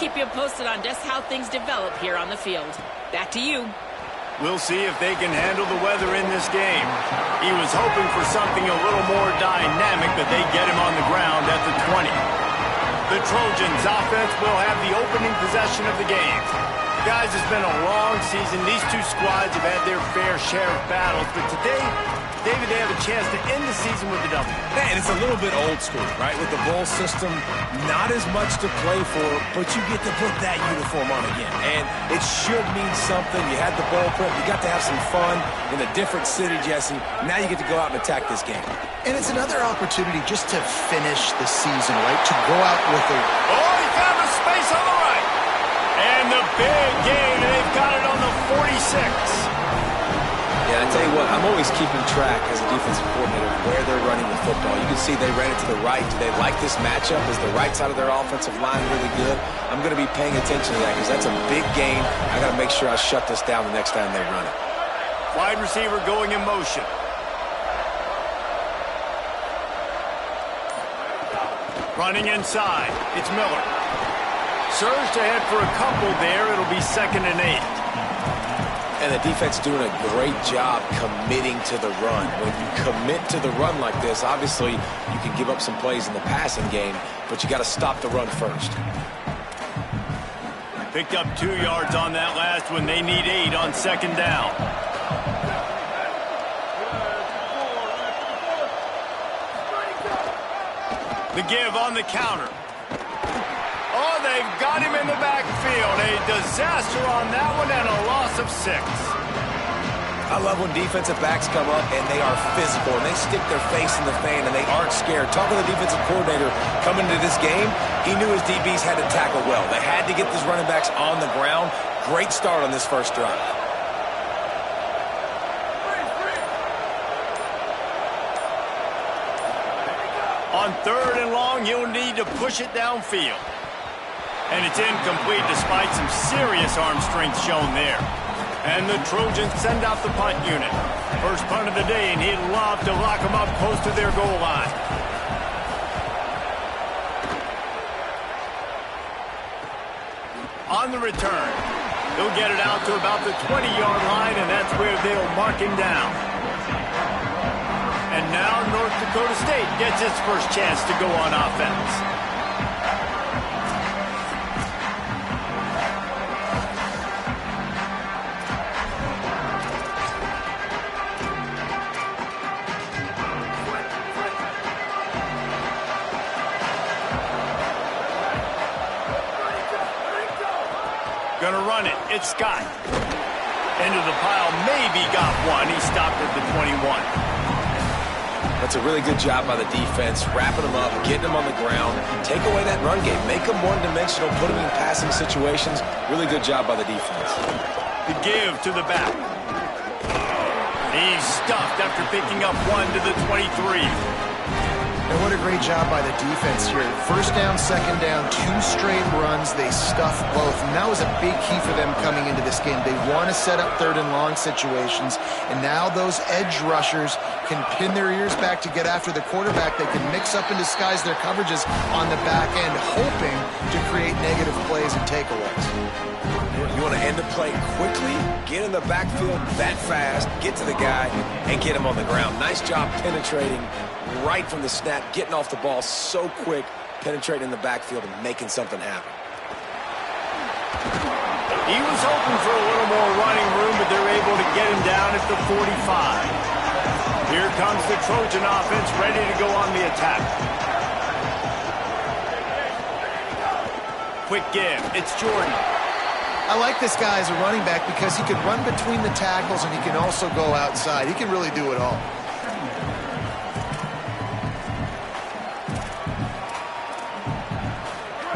keep you posted on just how things develop here on the field. Back to you. We'll see if they can handle the weather in this game. He was hoping for something a little more dynamic, but they get him on the ground at the 20. The Trojans offense will have the opening possession of the game. Guys, it's been a long season. These two squads have had their fair share of battles, but today, David, they have a chance to end the season with a double. And it's a little bit old school, right? With the bowl system, not as much to play for, but you get to put that uniform on again. And it should mean something. You had the bowl prep. You got to have some fun in a different city, Jesse. Now you get to go out and attack this game. And it's another opportunity just to finish the season, right? To go out with a... Oh, he found a space on the right. And the big gain, and they've got it on the 46. Yeah, I tell you what, I'm always keeping track as a defensive coordinator where they're running the football. You can see they ran it to the right. Do they like this matchup? Is the right side of their offensive line really good? I'm going to be paying attention to that because that's a big gain. I got to make sure I shut this down the next time they run it. Wide receiver going in motion. Running inside. It's Miller. Surged ahead for a couple there. It'll be 2nd and 8. And the defense doing a great job committing to the run. When you commit to the run like this, obviously you can give up some plays in the passing game, but you got to stop the run first. Picked up 2 yards on that last one. They need 8 on 2nd down. The give on the counter. Oh, they've got him in the backfield. A disaster on that one and a loss of 6. I love when defensive backs come up and they are physical and they stick their face in the fan and they aren't scared. Talking to the defensive coordinator coming into this game, he knew his DBs had to tackle well. They had to get these running backs on the ground. Great start on this first drive. On 3rd and long, he'll need to push it downfield. And it's incomplete despite some serious arm strength shown there. And the Trojans send out the punt unit. First punt of the day, and he'd love to lock them up close to their goal line. On the return, he'll get it out to about the 20-yard line, and that's where they'll mark him down. And now North Dakota State gets its first chance to go on offense. Gonna run it. It's Scott. Into the pile. Maybe got one. He stopped at the 21. That's a really good job by the defense, wrapping them up, getting them on the ground, take away that run game, make them one-dimensional, put them in passing situations. Really good job by the defense. The give to the back. He's stuffed after picking up 1 to the 23. And what a great job by the defense here. 1st down, 2nd down, 2 straight runs. They stuffed both. And that was a big key for them coming into this game. They want to set up 3rd and long situations. And now those edge rushers can pin their ears back to get after the quarterback. They can mix up and disguise their coverages on the back end, hoping to create negative plays and takeaways. You want to end the play quickly, get in the backfield that fast, get to the guy, and get him on the ground. Nice job penetrating right from the snap, getting off the ball so quick, penetrating in the backfield and making something happen. He was hoping for a little more running room, but they're able to get him down at the 45. Here comes the Trojan offense ready to go on the attack. Quick give. It's Jordan. I like this guy as a running back because he can run between the tackles and he can also go outside. He can really do it all.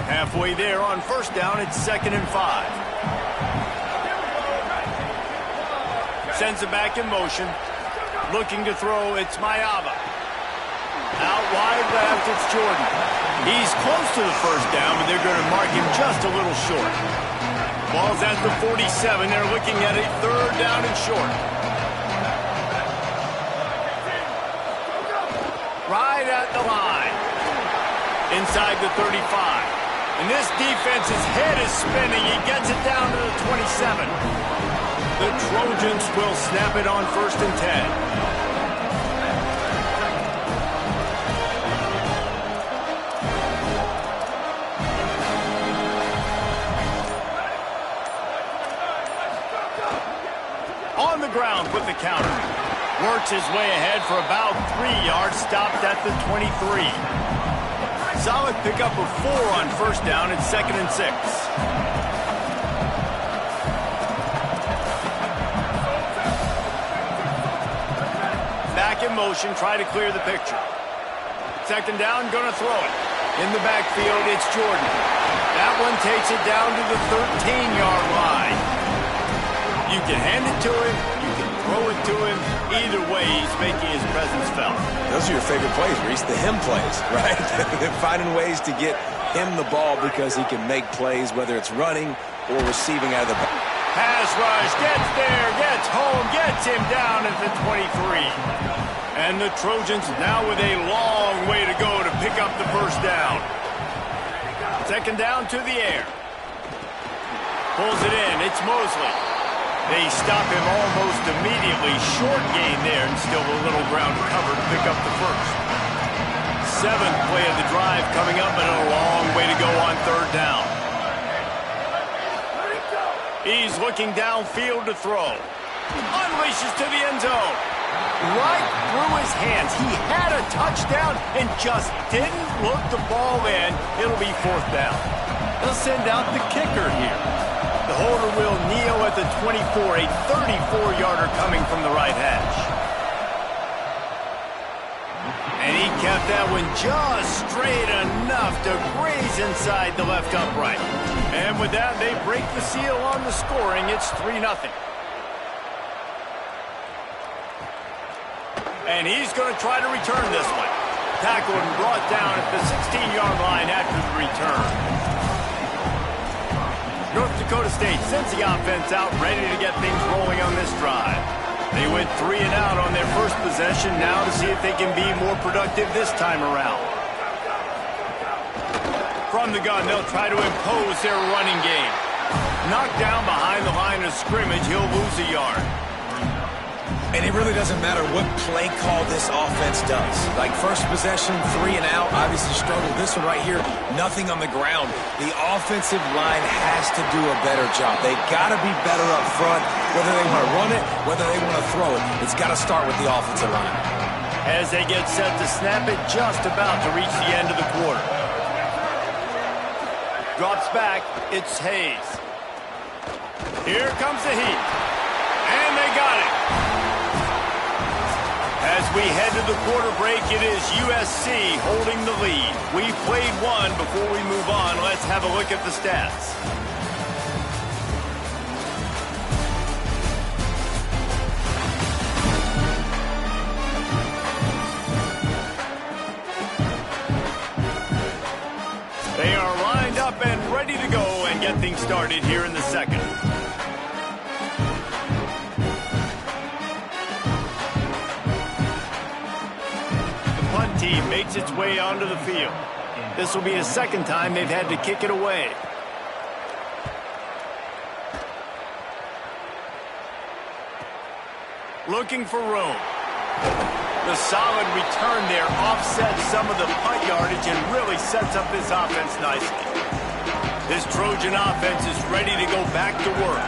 Halfway there on 1st down, it's 2nd and 5. Sends it back in motion. Looking to throw, it's Mayava. Out wide left, it's Jordan. He's close to the 1st down, but they're going to mark him just a little short. Ball's at the 47. They're looking at a 3rd down and short. Right at the line. Inside the 35. And this defense's head is spinning. He gets it down to the 27. The Trojans will snap it on 1st and 10. On the ground with the counter. Works his way ahead for about 3 yards, stopped at the 23. Solid pickup of 4 on 1st down and 2nd and 6. Back in motion, try to clear the picture. 2nd down, gonna throw it. In the backfield, it's Jordan. That one takes it down to the 13-yard line. You can hand it to him, you can throw it to him. Either way, he's making his presence felt. Those are your favorite plays, Reese, the him plays, right? Finding ways to get him the ball because he can make plays, whether it's running or receiving out of the back. Pass rush, gets there, gets home, gets him down at the 23. And the Trojans now with a long way to go to pick up the 1st down. 2nd down to the air. Pulls it in, it's Mosley. They stop him almost immediately. Short gain there and still a little ground to cover to pick up the 1st. 7th play of the drive coming up and a long way to go on 3rd down. He's looking downfield to throw. Unleashes to the end zone. Right through his hands. He had a touchdown and just didn't look the ball in. It'll be 4th down. They'll send out the kicker here. The holder will kneel at the 24, a 34-yarder coming from the right hash. And he kept that one just straight enough to graze inside the left upright. And with that, they break the seal on the scoring. It's 3-0. And he's going to try to return this one. Tackled and brought down at the 16-yard line after the return. North Dakota State sends the offense out, ready to get things rolling on this drive. They went 3 and out on their first possession, now to see if they can be more productive this time around. From the gun, they'll try to impose their running game. Knocked down behind the line of scrimmage, he'll lose a yard. And it really doesn't matter what play call this offense does. Like first possession, 3 and out, obviously struggled. This one right here, nothing on the ground. The offensive line has to do a better job. They got to be better up front, whether they want to run it, whether they want to throw it. It's got to start with the offensive line. As they get set to snap it, just about to reach the end of the quarter. Drops back, it's Hayes. Here comes the heat. And they got it. As we head to the quarter break, it is USC holding the lead. We played one. Before we move on, let's have a look at the stats. They are lined up and ready to go and get things started here in the second. Team makes its way onto the field. This will be the 2nd time they've had to kick it away. Looking for room. The solid return there offsets some of the punt yardage and really sets up this offense nicely. This Trojan offense is ready to go back to work.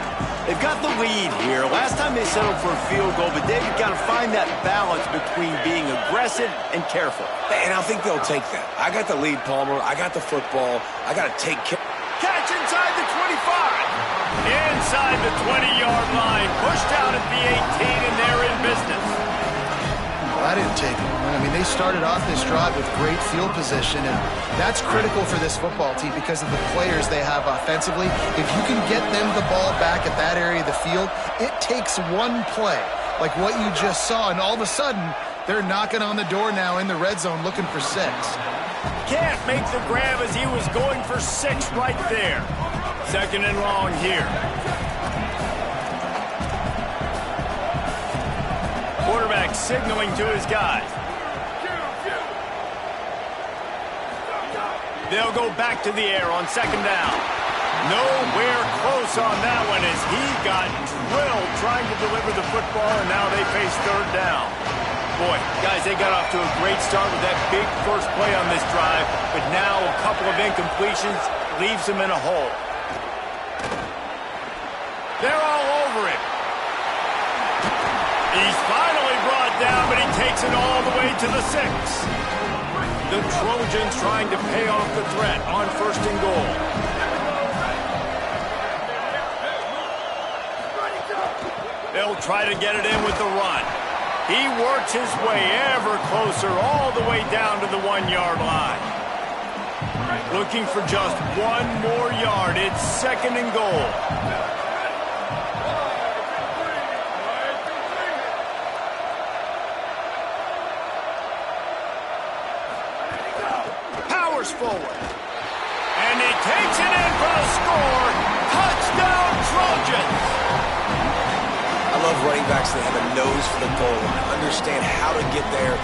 They've got the lead here. Last time they settled for a field goal, but they've got to find that balance between being aggressive and careful. And I think they'll take that. I got the lead, Palmer. I got the football. I got to take care. Catch inside the 25. Inside the 20-yard line. Pushed out at the 18, and they're in business. Well, that didn't take long. I mean, they started off this drive with great field position, and that's critical for this football team because of the players they have offensively. If you can get them the ball back at that area of the field, it takes one play, like what you just saw, and all of a sudden, they're knocking on the door now in the red zone looking for 6. Can't make the grab as he was going for 6 right there. 2nd and long here. Quarterback signaling to his guys. They'll go back to the air on second down. Nowhere close on that one as he got drilled trying to deliver the football, and now they face third down. Boy, guys, they got off to a great start with that big first play on this drive, but now a couple of incompletions leaves them in a hole. They're all over him. He's finally brought down, but he takes it all the way to the 6. The Trojans trying to pay off the threat on first and goal. They'll try to get it in with the run. He works his way ever closer all the way down to the 1-yard line. Looking for just one more yard. It's second and goal. Powers forward. And he takes it in for a score. Touchdown, Trojans! I love running backs that have a nose for the goal and understand how to get there,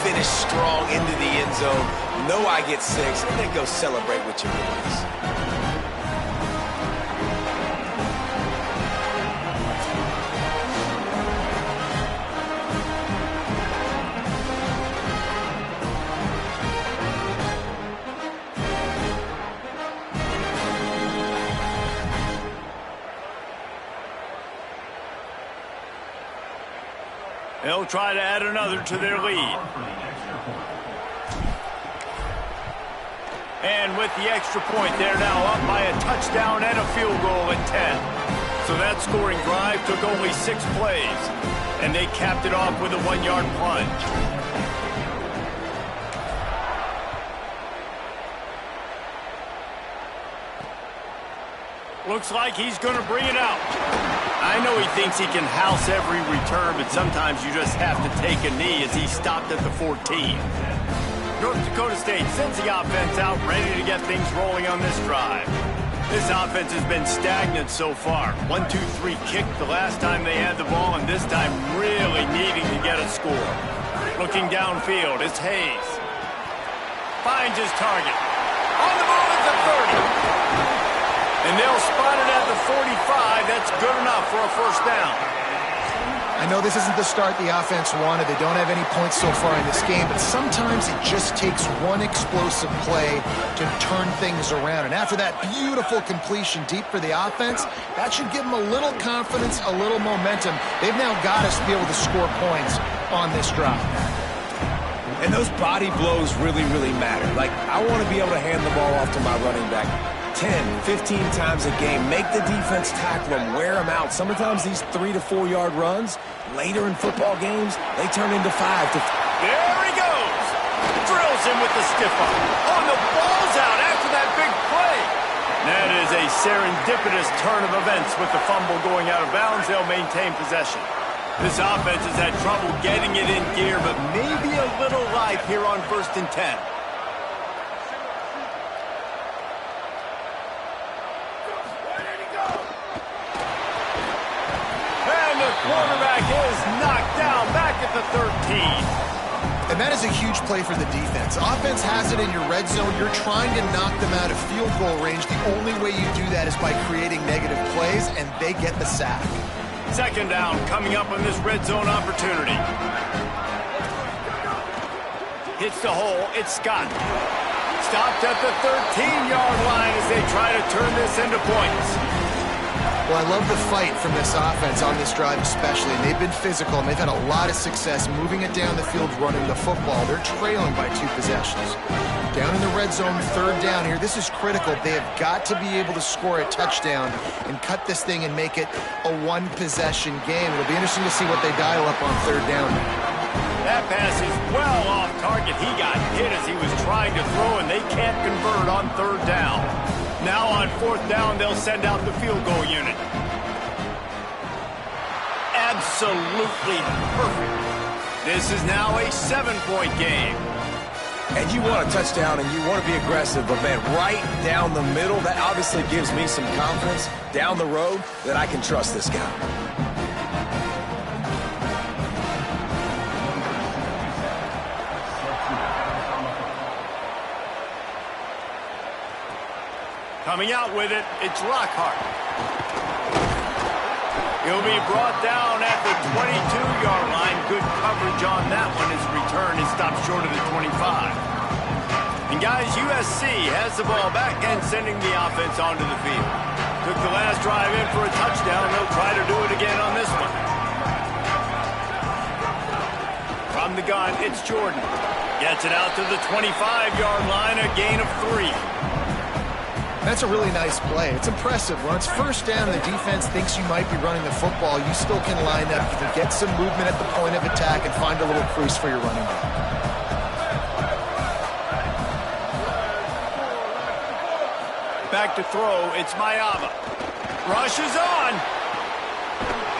finish strong into the end zone, know I get 6, and then go celebrate with your boys. They'll try to add another to their lead. And with the extra point, they're now up by a touchdown and a field goal at 10. So that scoring drive took only 6 plays, and they capped it off with a 1-yard plunge. Looks like he's going to bring it out. I know he thinks he can house every return, but sometimes you just have to take a knee as he stopped at the 14. North Dakota State sends the offense out, ready to get things rolling on this drive. This offense has been stagnant so far. 1-2-3 kick the last time they had the ball, and this time really needing to get a score. Looking downfield, it's Hayes. Finds his target. On the move at the 30. And they'll spot it at the 45. That's good enough for a first down. I know this isn't the start the offense wanted. They don't have any points so far in this game, but sometimes it just takes one explosive play to turn things around. And after that beautiful completion deep for the offense, that should give them a little confidence, a little momentum. They've now got us to be able to score points on this drive. And those body blows really, really matter. Like, I want to be able to hand the ball off to my running back 10, 15 times a game. Make the defense tackle them, wear them out. Sometimes these 3 to 4 yard runs, later in football games, they turn into 5 to... There he goes! Drills him with the stiff arm. Oh, and the ball's out after that big play. That is a serendipitous turn of events with the fumble going out of bounds. They'll maintain possession. This offense has had trouble getting it in gear, but maybe a little life here on 1st and 10. Quarterback is knocked down back at the 13. And that is a huge play for the defense. Offense has it in your red zone. You're trying to knock them out of field goal range. The only way you do that is by creating negative plays, and they get the sack. Second down coming up on this red zone opportunity. Hits the hole. It's Scott. Stopped at the 13-yard line as they try to turn this into points. Well, I love the fight from this offense on this drive especially, and they've been physical, and they've had a lot of success moving it down the field, running the football. They're trailing by 2 possessions. Down in the red zone, 3rd down here. This is critical. They have got to be able to score a touchdown and cut this thing and make it a 1-possession game. It'll be interesting to see what they dial up on 3rd down. That pass is well off target. He got hit as he was trying to throw, and they can't convert on 3rd down. Now on 4th down, they'll send out the field goal unit. Absolutely perfect. This is now a 7-point game. And you want a touchdown and you want to be aggressive, but man, right down the middle, that obviously gives me some confidence down the road that I can trust this guy. Coming out with it, it's Lockhart. He'll be brought down at the 22-yard line. Good coverage on that one. His return is stopped short of the 25. And guys, USC has the ball back and sending the offense onto the field. Took the last drive in for a touchdown. They'll try to do it again on this one. From the gun, it's Jordan. Gets it out to the 25-yard line, a gain of 3. That's a really nice play. It's impressive. When it's first down and the defense thinks you might be running the football, you still can line up. You can get some movement at the point of attack and find a little crease for your running back. Back to throw, it's Mayava. Rush is on.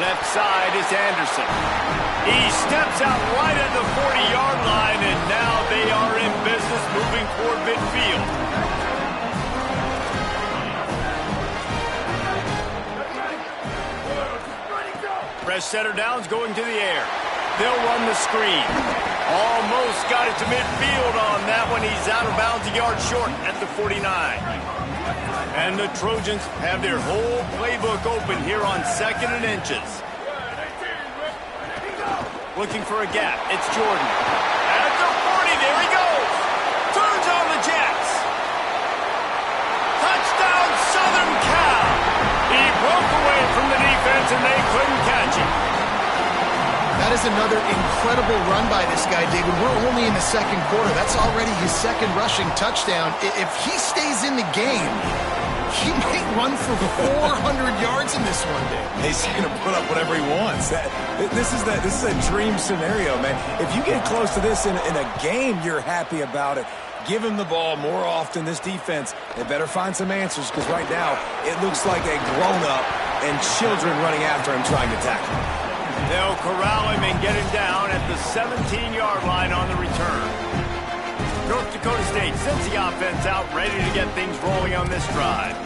Left side is Anderson. He steps out right at the 40-yard line, and now they are in business moving toward midfield. Press center downs going to the air. They'll run the screen. Almost got it to midfield on that one. He's out of bounds a yard short at the 49. And the Trojans have their whole playbook open here on 2nd and inches. Looking for a gap. It's Jordan. At the 40, there he goes. Turns on the Jets. Touchdown, Southern Cal. He broke away from the defense and they couldn't catch him. That is another incredible run by this guy, David. We're only in the second quarter. That's already his second rushing touchdown. If he stays in the game, he may run for 400 yards in this one, Dave. He's going to put up whatever he wants. This is a dream scenario, man. If you get close to this in a game, you're happy about it. Give him the ball more often. This defense, they better find some answers because right now it looks like a grown-up and children running after him trying to tackle him. They'll corral him and get him down at the 17-yard line on the return. North Dakota State sends the offense out ready to get things rolling on this drive.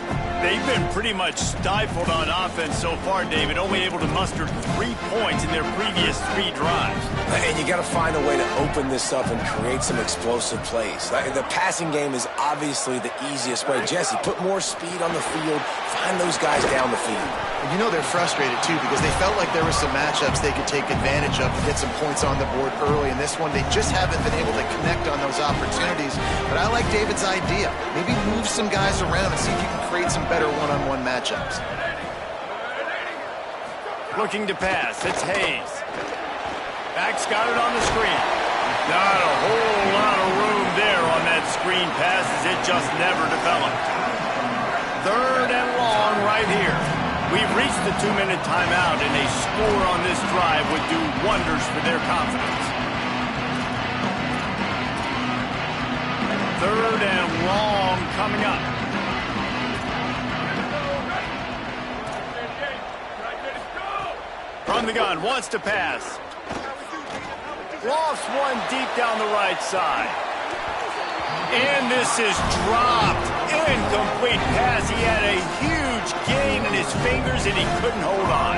They've been pretty much stifled on offense so far, David, only able to muster 3 points in their previous 3 drives. And you got to find a way to open this up and create some explosive plays. The passing game is obviously the easiest way. Jesse, put more speed on the field, find those guys down the field. You know they're frustrated, too, because they felt like there were some matchups they could take advantage of to get some points on the board early. In this one, they just haven't been able to connect on those opportunities. But I like David's idea. Maybe move some guys around and see if you can create some better one-on-one matchups. Looking to pass, it's Hayes. Back's got it on the screen. Not a whole lot of room there on that screen pass as it just never developed. 3rd and long right here. We've reached the 2-minute timeout, and a score on this drive would do wonders for their confidence. 3rd and long coming up. From the gun, wants to pass. Lofts one deep down the right side. And this is dropped. Incomplete pass. He had a huge gain in his fingers, and he couldn't hold on.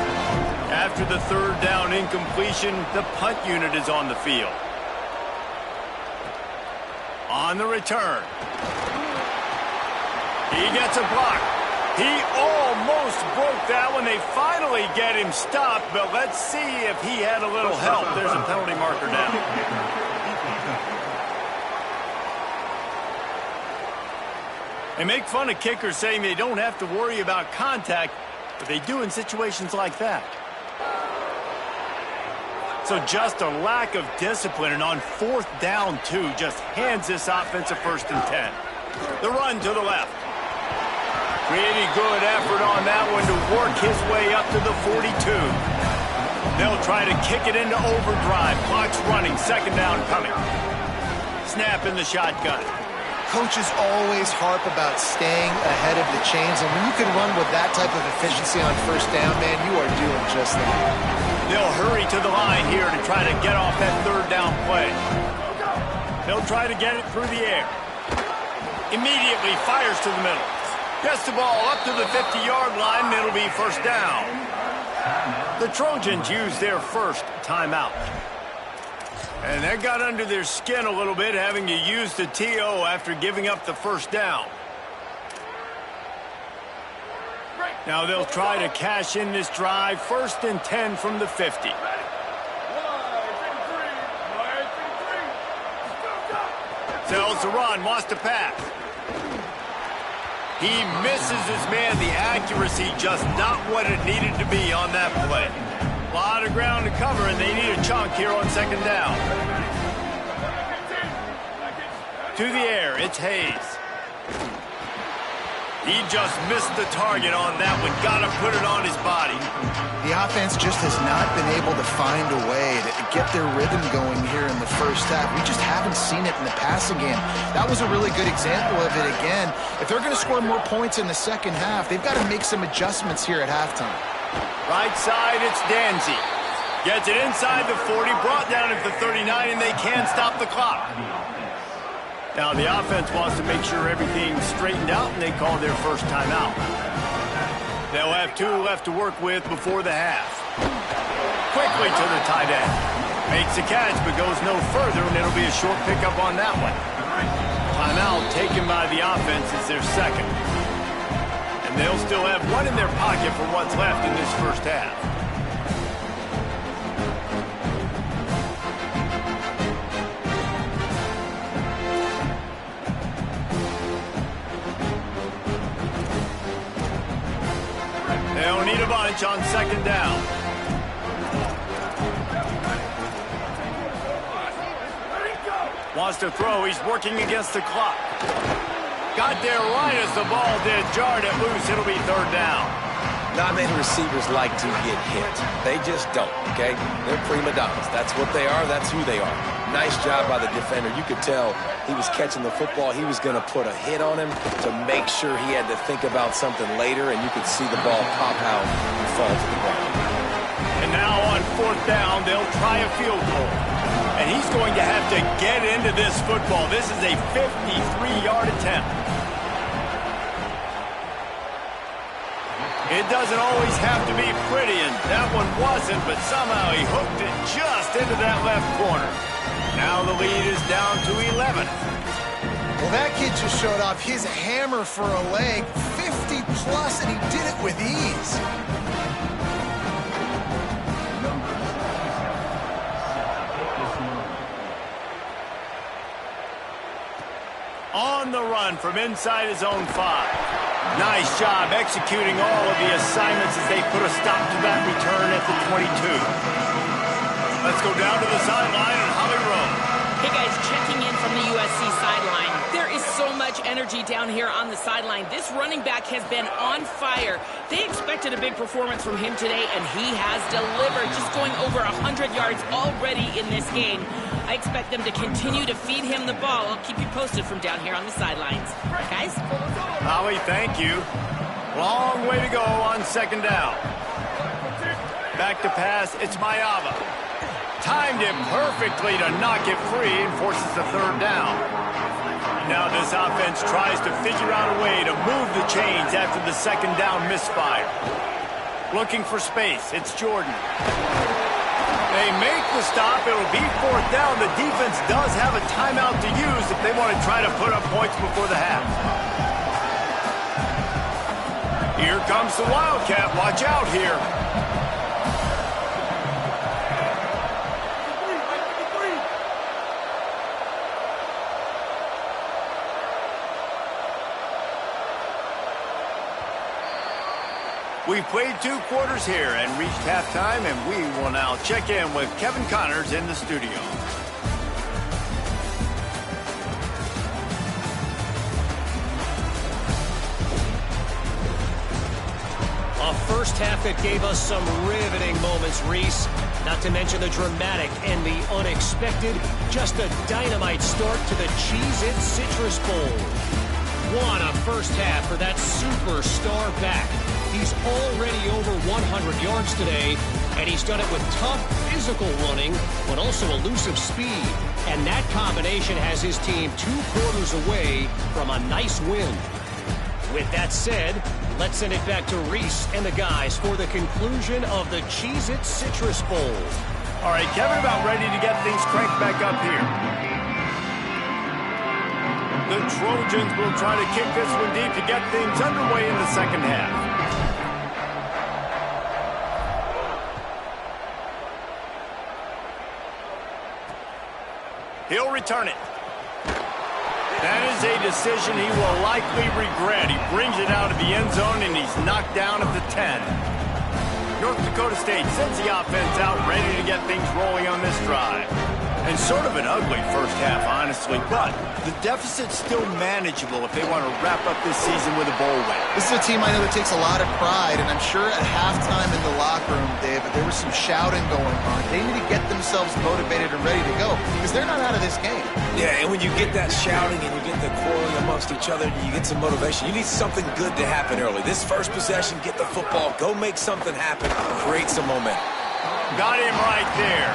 After the 3rd down incompletion, the punt unit is on the field. On the return. He gets a block. He almost broke that one. They finally get him stopped, but let's see if he had a little help. There's a penalty marker down. They make fun of kickers saying they don't have to worry about contact, but they do in situations like that. So just a lack of discipline, and on 4th down 2, just hands this offense a 1st and 10. The run to the left. Pretty good effort on that one to work his way up to the 42. They'll try to kick it into overdrive. Clock's running. 2nd down coming. Snap in the shotgun. Coaches always harp about staying ahead of the chains, and when you can run with that type of efficiency on 1st down, man, you are doing just that. They'll hurry to the line here to try to get off that 3rd down play. They'll try to get it through the air. Immediately fires to the middle. Gets the ball up to the 50-yard line, and it'll be 1st down. The Trojans use their 1st timeout. And that got under their skin a little bit, having to use the TO after giving up the 1st down. Now they'll try to cash in this drive. 1st and 10 from the 50. Sells to run, wants to pass. He misses his man. The accuracy just not what it needed to be on that play. A lot of ground to cover, and they need a chunk here on 2nd down. To the air, it's Hayes. He just missed the target on that one. Got to put it on his body. The offense just has not been able to find a way to get their rhythm going here in the first half. We just haven't seen it in the passing game. That was a really good example of it again. If they're going to score more points in the second half, they've got to make some adjustments here at halftime. Right side, it's Danzy. Gets it inside the 40, brought down at the 39, and they can't stop the clock. Now the offense wants to make sure everything's straightened out, and they call their first timeout. They'll have 2 left to work with before the half. Quickly to the tight end. Makes a catch, but goes no further, and it'll be a short pickup on that one. Timeout taken by the offense is their second. And they'll still have 1 in their pocket for what's left in this first half. They'll need a bunch on 2nd down. Wants to throw. He's working against the clock. Got there right as the ball did. Jarred it loose. It'll be 3rd down. Not many receivers like to get hit. They just don't, okay? They're prima donnas. That's what they are. That's who they are. Nice job by the defender. You could tell he was catching the football. He was going to put a hit on him to make sure he had to think about something later, and you could see the ball pop out and fall to the ground. And now on 4th down, they'll try a field goal. And he's going to have to get into this football. This is a 53-yard attempt. It doesn't always have to be pretty, and that one wasn't, but somehow he hooked it just into that left corner. Now the lead is down to 11. Well, that kid just showed off his hammer for a leg, 50-plus, and he did it with ease. On the run from inside his own 5. Nice job executing all of the assignments as they put a stop to that return at the 22. Let's go down to the sideline and Holly Rowe. Hey guys, checking in from the USC sideline. There is so much energy down here on the sideline. This running back has been on fire. They expected a big performance from him today, and he has delivered, just going over 100 yards already in this game. I expect them to continue to feed him the ball. I'll keep you posted from down here on the sidelines. Guys? Holly, thank you. Long way to go on 2nd down. Back to pass, it's Mayava. Timed it perfectly to knock it free and forces the 3rd down. Now this offense tries to figure out a way to move the chains after the 2nd down misfire. Looking for space, it's Jordan. They make the stop. It'll be 4th down. The defense does have a timeout to use if they want to try to put up points before the half. Here comes the Wildcat. Watch out here. We've played 2 quarters here and reached halftime, and we will now check in with Kevin Connors in the studio. A first half that gave us some riveting moments, Reese. Not to mention the dramatic and the unexpected. Just a dynamite start to the Cheez-It Citrus Bowl. What a first half for that superstar back. He's already over 100 yards today, and he's done it with tough physical running, but also elusive speed. And that combination has his team 2 quarters away from a nice win. With that said, let's send it back to Reese and the guys for the conclusion of the Cheez-It Citrus Bowl. All right, Kevin, about ready to get things cranked back up here. The Trojans will try to kick this one deep to get things underway in the second half. He'll return it. That is a decision he will likely regret. He brings it out of the end zone, and he's knocked down at the 10. North Dakota State sends the offense out, ready to get things rolling on this drive. And sort of an ugly first half, honestly, but the deficit's still manageable if they want to wrap up this season with a bowl win. This is a team I know that takes a lot of pride, and I'm sure at halftime in the locker room, Dave, there was some shouting going on. They need to get themselves motivated and ready to go because they're not out of this game. Yeah, and when you get that shouting and you get the quarreling amongst each other, you get some motivation. You need something good to happen early. This first possession, get the football, go make something happen, create some momentum. Got him right there.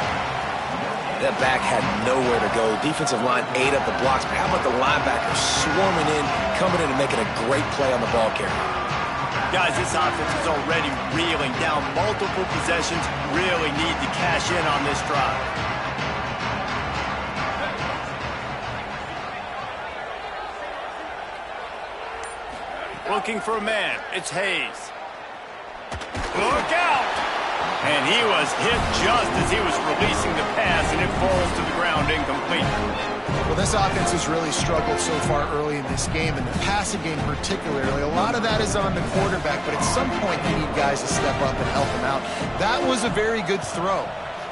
That back had nowhere to go. Defensive line ate up the blocks. But how about the linebackers swarming in, coming in and making a great play on the ball carrier? Guys, this offense is already reeling down multiple possessions. Really need to cash in on this drive. Looking for a man. It's Hayes. Look out! And he was hit just as he was releasing the pass, and it falls to the ground incomplete. Well, this offense has really struggled so far early in this game, and the passing game particularly. A lot of that is on the quarterback, but at some point you need guys to step up and help him out. That was a very good throw.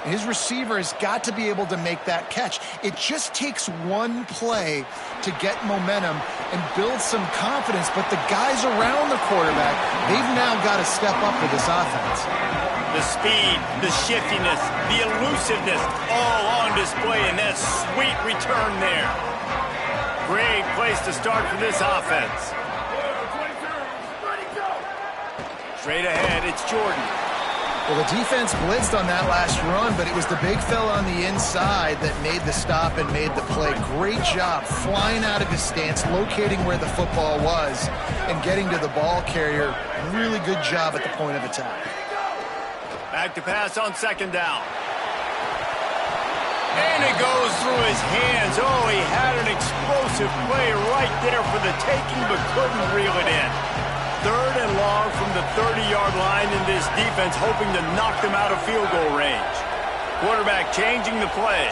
His receiver has got to be able to make that catch. It just takes one play to get momentum and build some confidence, but the guys around the quarterback, they've now got to step up for this offense. The speed, the shiftiness, the elusiveness, all on display in that sweet return there. Great place to start for this offense. Straight ahead, it's Jordan. Well, the defense blitzed on that last run, but it was the big fella on the inside that made the stop and made the play. Great job flying out of his stance, locating where the football was, and getting to the ball carrier. Really good job at the point of attack. Back to pass on second down. And it goes through his hands. Oh, he had an explosive play right there for the taking, but couldn't reel it in. Third and long from the 30-yard line, in this defense hoping to knock them out of field goal range. Quarterback changing the play.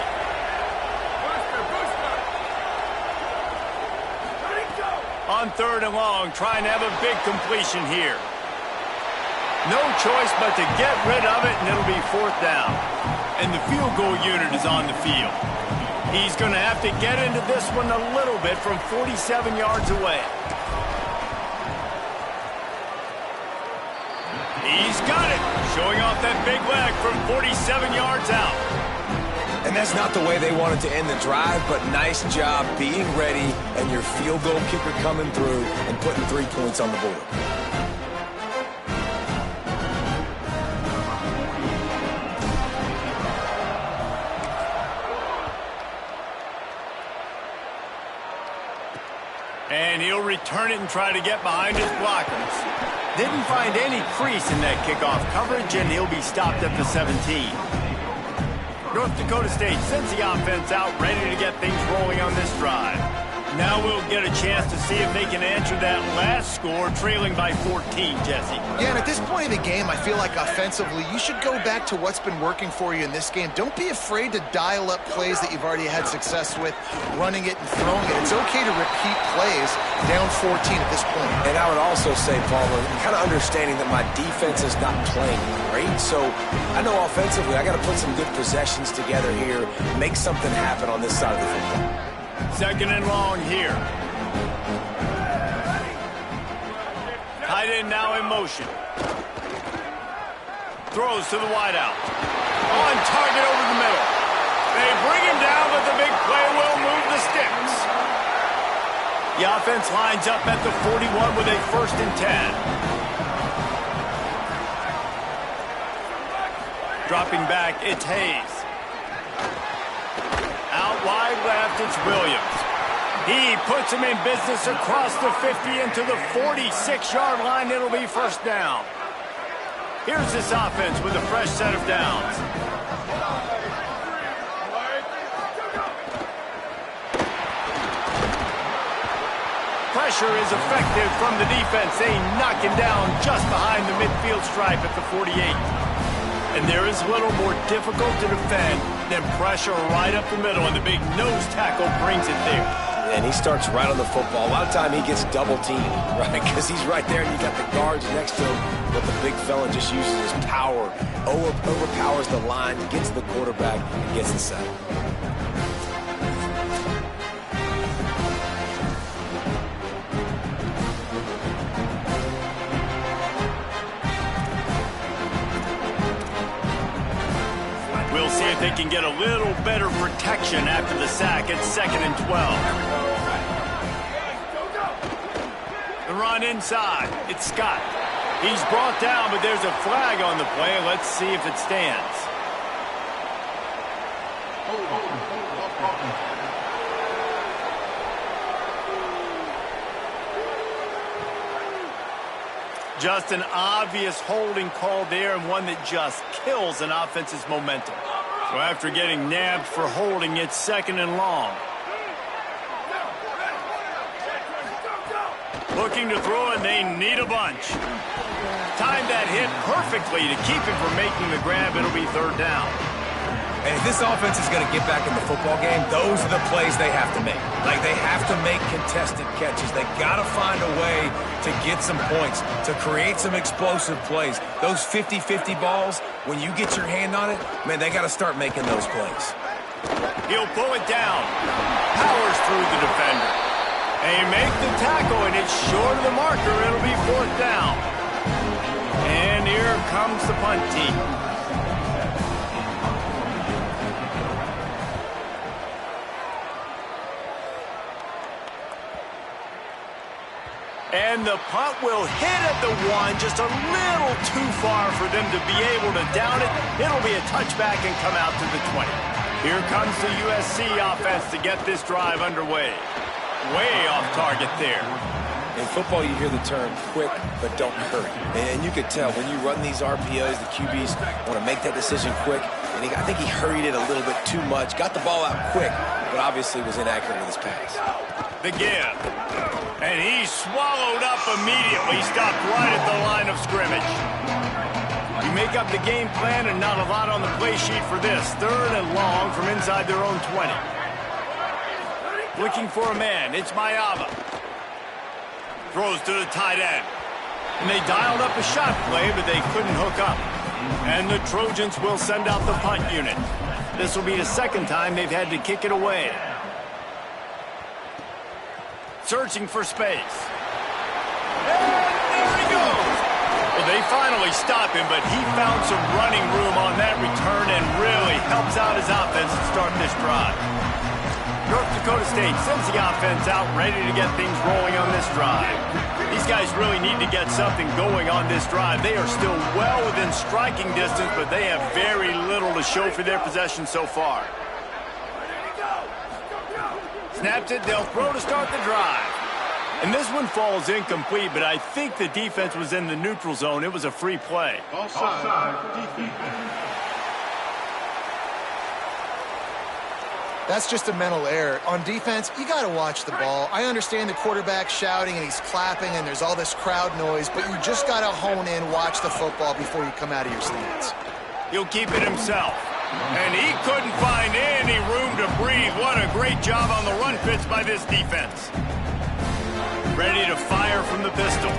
On third and long, trying to have a big completion here. No choice but to get rid of it, and it'll be fourth down. And the field goal unit is on the field. He's going to have to get into this one a little bit from 47 yards away. He's got it, showing off that big leg from 47 yards out. And that's not the way they wanted to end the drive, but nice job being ready and your field goal kicker coming through and putting 3 points on the board. And he'll return it and try to get behind his blockers. Didn't find any crease in that kickoff coverage, and he'll be stopped at the 17. North Dakota State sends the offense out, ready to get things rolling on this drive. Now we'll get a chance to see if they can answer that last score, trailing by 14, Jesse. Yeah, and at this point in the game, I feel like offensively, you should go back to what's been working for you in this game. Don't be afraid to dial up plays that you've already had success with, running it and throwing it. It's okay to repeat plays down 14 at this point. And I would also say, Palmer, kind of understanding that my defense is not playing great, so I know offensively I got to put some good possessions together here, make something happen on this side of the football. Second and long here. Tight end now in motion. Throws to the wideout. On target over the middle. They bring him down, but the big play will move the sticks. The offense lines up at the 41 with a 1st and 10. Dropping back, it's Hayes. Out wide left, it's Williams. He puts him in business across the 50 into the 46-yard line. It'll be 1st down. Here's this offense with a fresh set of downs. Pressure is effective from the defense. They knock him down just behind the midfield stripe at the 48. And there is a little more difficult to defend than pressure right up the middle, and the big nose tackle brings it there. And he starts right on the football. A lot of time he gets double teamed, right? Because he's right there and you got the guards next to him. But the big fella just uses his power, overpowers the line, gets the quarterback, and gets the sack. We'll see if they can get a little better protection after the sack. It's 2nd and 12. The run inside. It's Scott. He's brought down, but there's a flag on the play. Let's see if it stands. Just an obvious holding call there, and one that just kills an offense's momentum. So after getting nabbed for holding, it's 2nd and long. Looking to throw, and they need a bunch. Timed that hit perfectly to keep him from making the grab. It'll be 3rd down. And if this offense is going to get back in the football game, those are the plays they have to make. Like, they have to make contested catches. They got to find a way to get some points, to create some explosive plays. Those 50-50 balls, when you get your hand on it, man, they got to start making those plays. He'll pull it down. Powers through the defender. They make the tackle, and it's short of the marker. It'll be 4th down. And here comes the punt team. And the punt will hit at the 1, just a little too far for them to be able to down it. It'll be a touchback and come out to the 20. Here comes the USC offense to get this drive underway. Way off target there. In football, you hear the term quick, but don't hurry. And you could tell when you run these RPOs, the QBs want to make that decision quick. And I think he hurried it a little bit too much. Got the ball out quick, but obviously was inaccurate with his pass. The give. And he's swallowed up immediately. Stopped right at the line of scrimmage. You make up the game plan and not a lot on the play sheet for this. 3rd and long from inside their own 20. Looking for a man. It's Mayava. Throws to the tight end. And they dialed up a shot play, but they couldn't hook up. And the Trojans will send out the punt unit. This will be the 2nd time they've had to kick it away. Searching for space. And there he goes. Well, they finally stop him, but he found some running room on that return and really helps out his offense to start this drive. North Dakota State sends the offense out ready to get things rolling on this drive. These guys really need to get something going on this drive. They are still well within striking distance, but they have very little to show for their possession so far. Snaps it, they'll throw to start the drive. And this one falls incomplete, but I think the defense was in the neutral zone. It was a free play. That's just a mental error. On defense, you got to watch the ball. I understand the quarterback shouting and he's clapping and there's all this crowd noise, but you just got to hone in, watch the football before you come out of your stance. He'll keep it himself. And he couldn't find any room to breathe. What a great job on the run fits by this defense. Ready to fire from the pistol.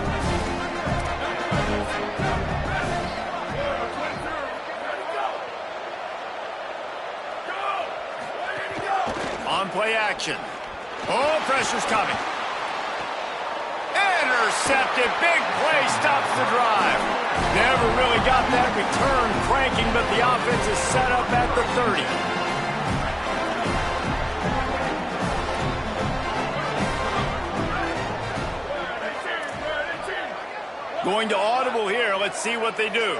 On play action. Oh, pressure's coming. Intercepted. Big play stops the drive. Never really got that return cranking, but the offense is set up at the 30. Going to audible here. Let's see what they do.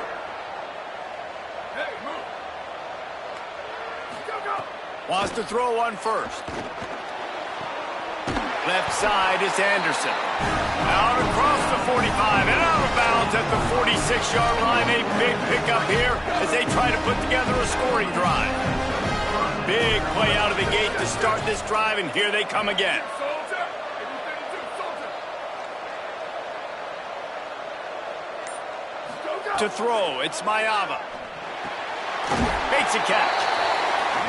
Wants to throw one first. Left side is Anderson. Out across the 45 and out of bounds at the 46-yard line. A big pickup here as they try to put together a scoring drive. Big play out of the gate to start this drive, and here they come again. To throw, it's Mayava. Makes a catch.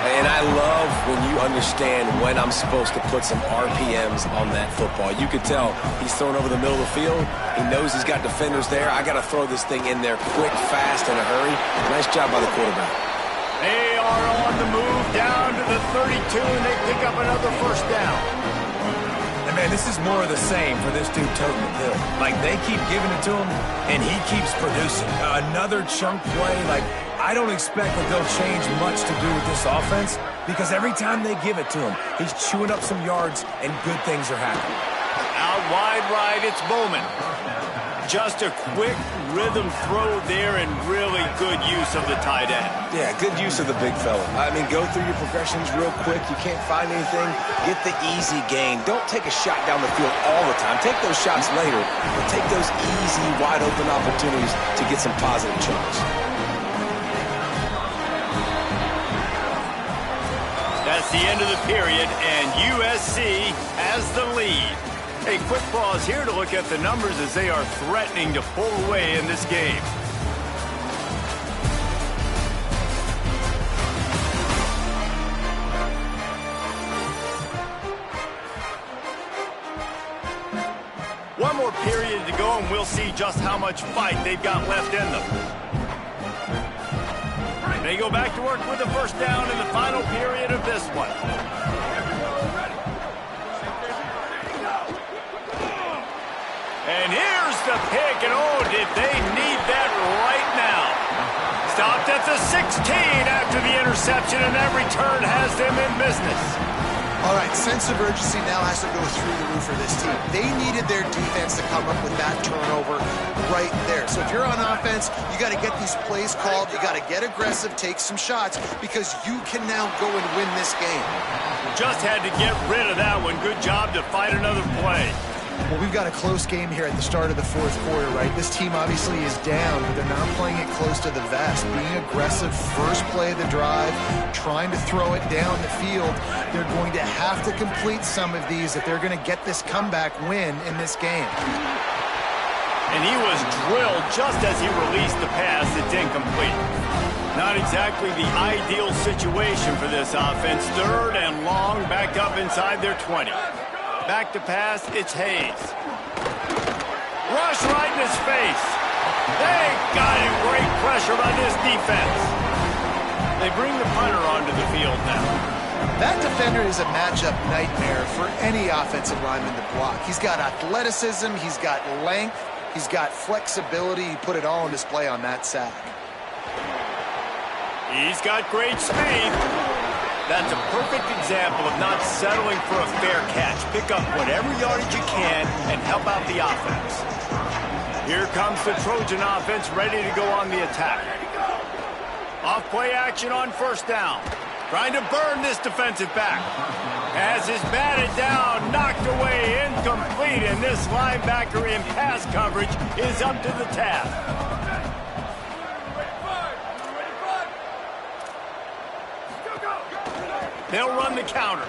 And I love when you understand when I'm supposed to put some RPMs on that football. You could tell he's throwing over the middle of the field. He knows he's got defenders there. I got to throw this thing in there quick, fast, in a hurry. Nice job by the quarterback. They are on the move down to the 32, and they pick up another first down. And man, this is more of the same for this dude toting the pill. Like, they keep giving it to him, and he keeps producing. Another chunk play, like, I don't expect that they'll change much to do with this offense because every time they give it to him, he's chewing up some yards and good things are happening. Out wide right, it's Bowman. Just a quick rhythm throw there and really good use of the tight end. Yeah, good use of the big fella. I mean, go through your progressions real quick. You can't find anything. Get the easy gain. Don't take a shot down the field all the time. Take those shots later, but take those easy, wide-open opportunities to get some positive chunks. That's the end of the period, and USC has the lead. A quick pause here to look at the numbers as they are threatening to pull away in this game. One more period to go, and we'll see just how much fight they've got left in them. They go back to work with the first down in the final period of this one. And here's the pick, and oh, did they need that right now. Stopped at the 16 after the interception, and that return has them in business. All right, sense of urgency now has to go through the roof for this team. They needed their defense to come up with that turnover right there. So if you're on offense, you got to get these plays called. You got to get aggressive, take some shots, because you can now go and win this game. Just had to get rid of that one. Good job to fight another play. Well, we've got a close game here at the start of the fourth quarter, right? This team obviously is down, but they're not playing it close to the vest. Being aggressive, first play of the drive, trying to throw it down the field. They're going to have to complete some of these if they're going to get this comeback win in this game. And he was drilled just as he released the pass. It's incomplete. Not exactly the ideal situation for this offense. Third and long, back up inside their 20. Back to pass, it's Hayes. Rush right in his face. They got him. Great pressure on this defense. They bring the punter onto the field now. That defender is a matchup nightmare for any offensive lineman to block. He's got athleticism, he's got length, he's got flexibility. He put it all on display on that sack. He's got great speed. That's a perfect example of not settling for a fair catch. Pick up whatever yardage you can and help out the offense. Here comes the Trojan offense ready to go on the attack. Off play action on first down. Trying to burn this defensive back. As is batted down, knocked away, incomplete, and this linebacker in pass coverage is up to the task. They'll run the counter.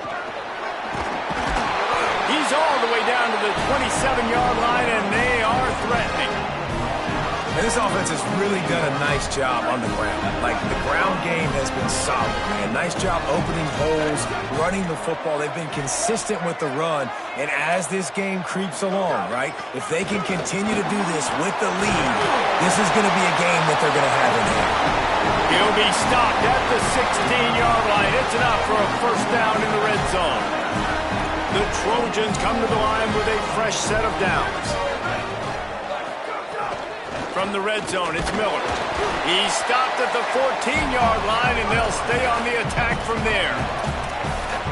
He's all the way down to the 27-yard line, and they are threatening. And this offense has really done a nice job on the ground. Like, the ground game has been solid, man. Nice job opening holes, running the football. They've been consistent with the run. And as this game creeps along, right, if they can continue to do this with the lead, this is going to be a game that they're going to have in hand. He'll be stopped at the 16-yard line. It's enough for a first down in the red zone. The Trojans come to the line with a fresh set of downs. From the red zone, it's Miller. He's stopped at the 14-yard line, and they'll stay on the attack from there.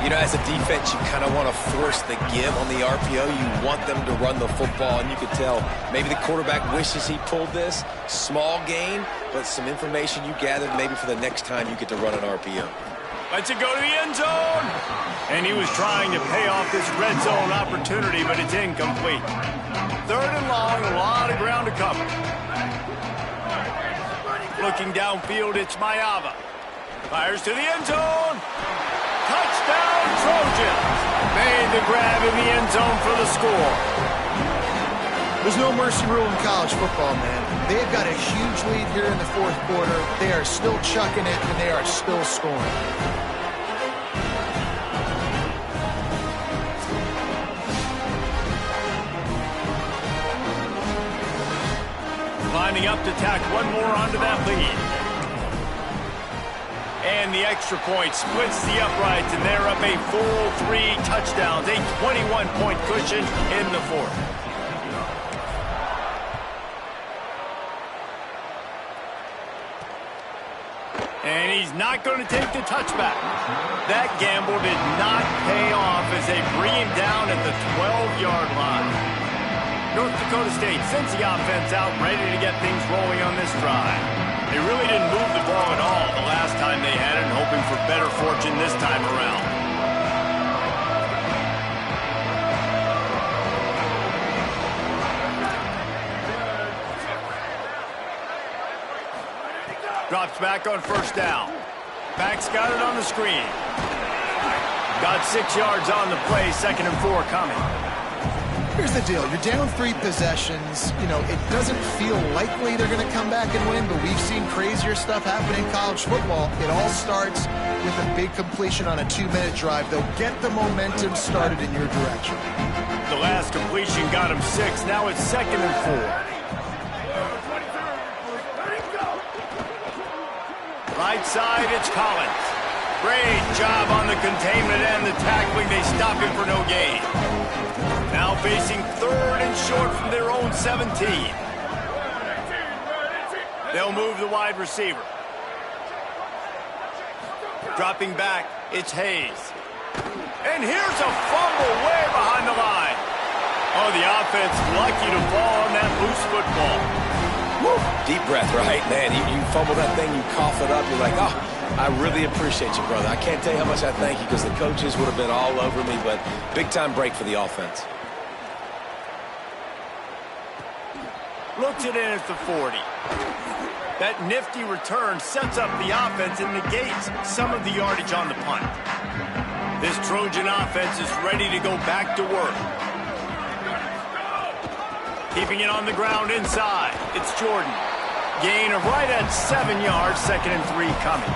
You know, as a defense, you kind of want to force the give on the RPO. You want them to run the football, and you could tell maybe the quarterback wishes he pulled this. Small gain, but some information you gathered maybe for the next time you get to run an RPO. Lets it go to the end zone. And he was trying to pay off this red zone opportunity, but it's incomplete. Third and long, a lot of ground to cover. Looking downfield, it's Mayava. Fires to the end zone. Touchdown, Trojans. Made the grab in the end zone for the score. There's no mercy rule in college football, man. They've got a huge lead here in the fourth quarter. They are still chucking it, and they are still scoring. Lining up to tack one more onto that lead. And the extra point splits the uprights, and they're up a full 3 touchdowns, a 21-point cushion in the fourth. And he's not going to take the touchback. That gamble did not pay off as they bring him down at the 12-yard line. North Dakota State sends the offense out, ready to get things rolling on this drive. They really didn't move the ball at all the last time they had it, and hoping for better fortune this time around. Drops back on first down. Back's got it on the screen. Got 6 yards on the play, 2nd and 4 coming. Here's the deal. You're down 3 possessions. You know, it doesn't feel likely they're going to come back and win, but we've seen crazier stuff happen in college football. It all starts with a big completion on a 2-minute drive. They'll get the momentum started in your direction. The last completion got him 6. Now it's 2nd and 4. Right side, it's Collins. Great job on the containment and the tackling. They stop him for no gain. Now facing 3rd and short from their own 17. They'll move the wide receiver. Dropping back, it's Hayes. And here's a fumble way behind the line. Oh, the offense lucky to fall on that loose football. Woo. Deep breath, right? Man, you fumble that thing, you cough it up, you're like, oh, I really appreciate you, brother. I can't tell you how much I thank you because the coaches would have been all over me, but big-time break for the offense. Looks it in at the 40. That nifty return sets up the offense and negates some of the yardage on the punt. This Trojan offense is ready to go back to work. Keeping it on the ground inside. It's Jordan. Gain of right at 7 yards, 2nd and 3 coming.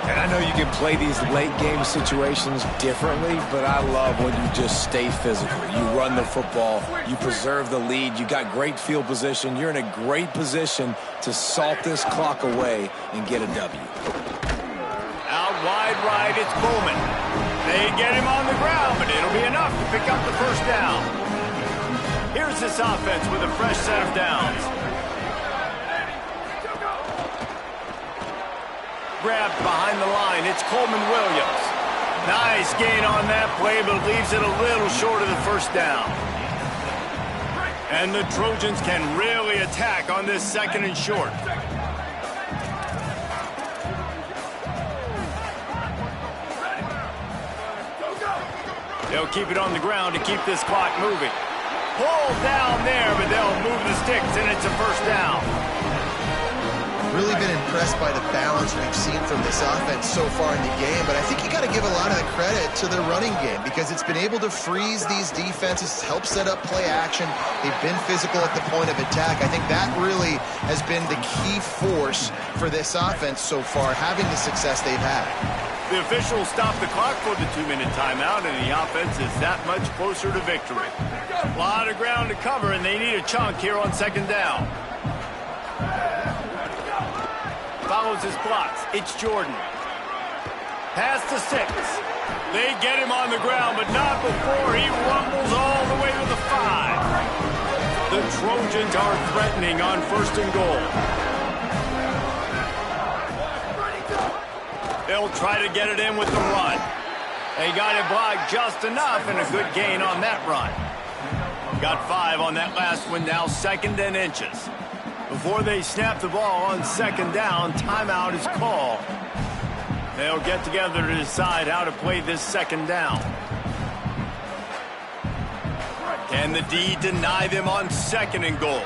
And I know you can play these late-game situations differently, but I love when you just stay physical. You run the football, you preserve the lead, you got great field position, you're in a great position to salt this clock away and get a W. Out wide right, it's Bowman. They get him on the ground, but it'll be enough to pick up the first down. Here's this offense with a fresh set of downs. Grabbed behind the line, it's Coleman Williams. Nice gain on that play, but leaves it a little short of the first down. And the Trojans can really attack on this 2nd and short. They'll keep it on the ground to keep this clock moving. Pulled down there, but they'll move the sticks, and it's a first down. Really been impressed by the balance we've seen from this offense so far in the game, but I think you got to give a lot of the credit to their running game because it's been able to freeze these defenses, help set up play action. They've been physical at the point of attack. I think that really has been the key force for this offense so far, having the success they've had. The officials stop the clock for the 2-minute timeout, and the offense is that much closer to victory. A lot of ground to cover, and they need a chunk here on 2nd down. Follows his blocks. It's Jordan. Past the 6. They get him on the ground, but not before he rumbles all the way to the 5. The Trojans are threatening on 1st and goal. They'll try to get it in with the run. They got it blocked just enough, and a good gain on that run. Got 5 on that last one, now 2nd and inches. Before they snap the ball on 2nd down, timeout is called. They'll get together to decide how to play this 2nd down. Can the D deny them on 2nd and goal?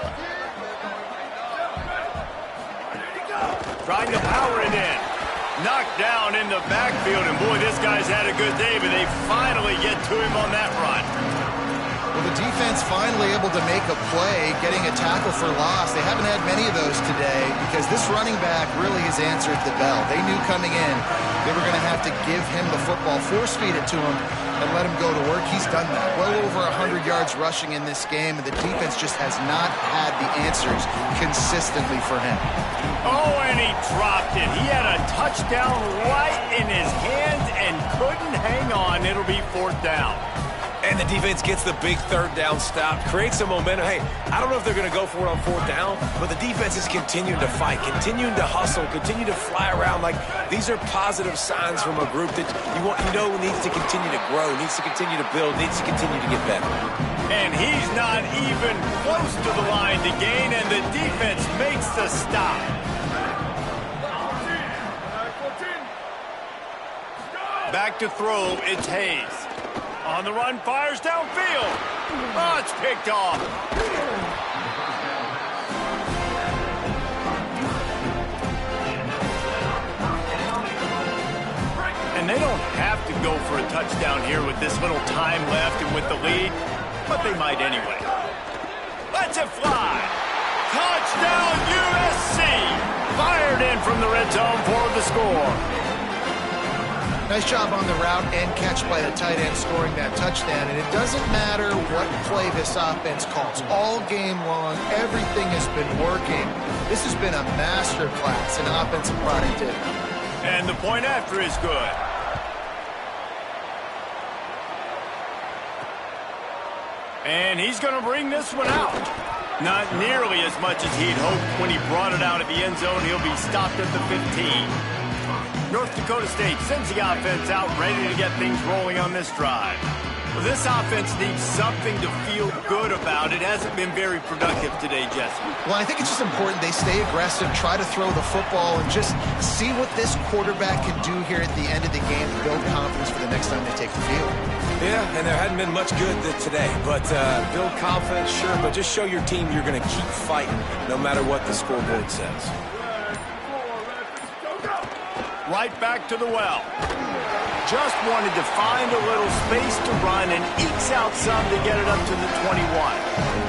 Trying to power it in. Knocked down in the backfield, and boy, this guy's had a good day, but they finally get to him on that run. Well, the defense finally able to make a play, getting a tackle for loss. They haven't had many of those today because this running back really has answered the bell. They knew coming in they were going to have to give him the football, force feed it to him, and let him go to work. He's done that. Well over 100 yards rushing in this game, and the defense just has not had the answers consistently for him. Oh, and he dropped it. He had a touchdown right in his hands and couldn't hang on. It'll be 4th down. And the defense gets the big 3rd down stop, creates some momentum. Hey, I don't know if they're going to go for it on 4th down, but the defense is continuing to fight, continuing to hustle, continue to fly around. Like, these are positive signs from a group that you know needs to continue to grow, needs to continue to build, needs to continue to get better. And he's not even close to the line to gain, and the defense makes the stop. Back to throw, it's Hayes. On the run, fires downfield. Oh, it's picked off. And they don't have to go for a touchdown here with this little time left and with the lead, but they might anyway. Let's it fly. Touchdown USC. Fired in from the red zone for the score. Nice job on the route and catch by the tight end scoring that touchdown. And it doesn't matter what play this offense calls. All game long, everything has been working. This has been a master class in offensive productivity. And the point after is good. And he's going to bring this one out. Not nearly as much as he'd hoped when he brought it out of the end zone. He'll be stopped at the 15. North Dakota State sends the offense out ready to get things rolling on this drive. Well, this offense needs something to feel good about. It hasn't been very productive today, Jesse. Well, I think it's just important they stay aggressive, try to throw the football, and just see what this quarterback can do here at the end of the game to build confidence for the next time they take the field. Yeah, and there hadn't been much good today, but build confidence, sure, but just show your team you're going to keep fighting no matter what the scoreboard says. Right back to the well. Just wanted to find a little space to run and ekes out some to get it up to the 21.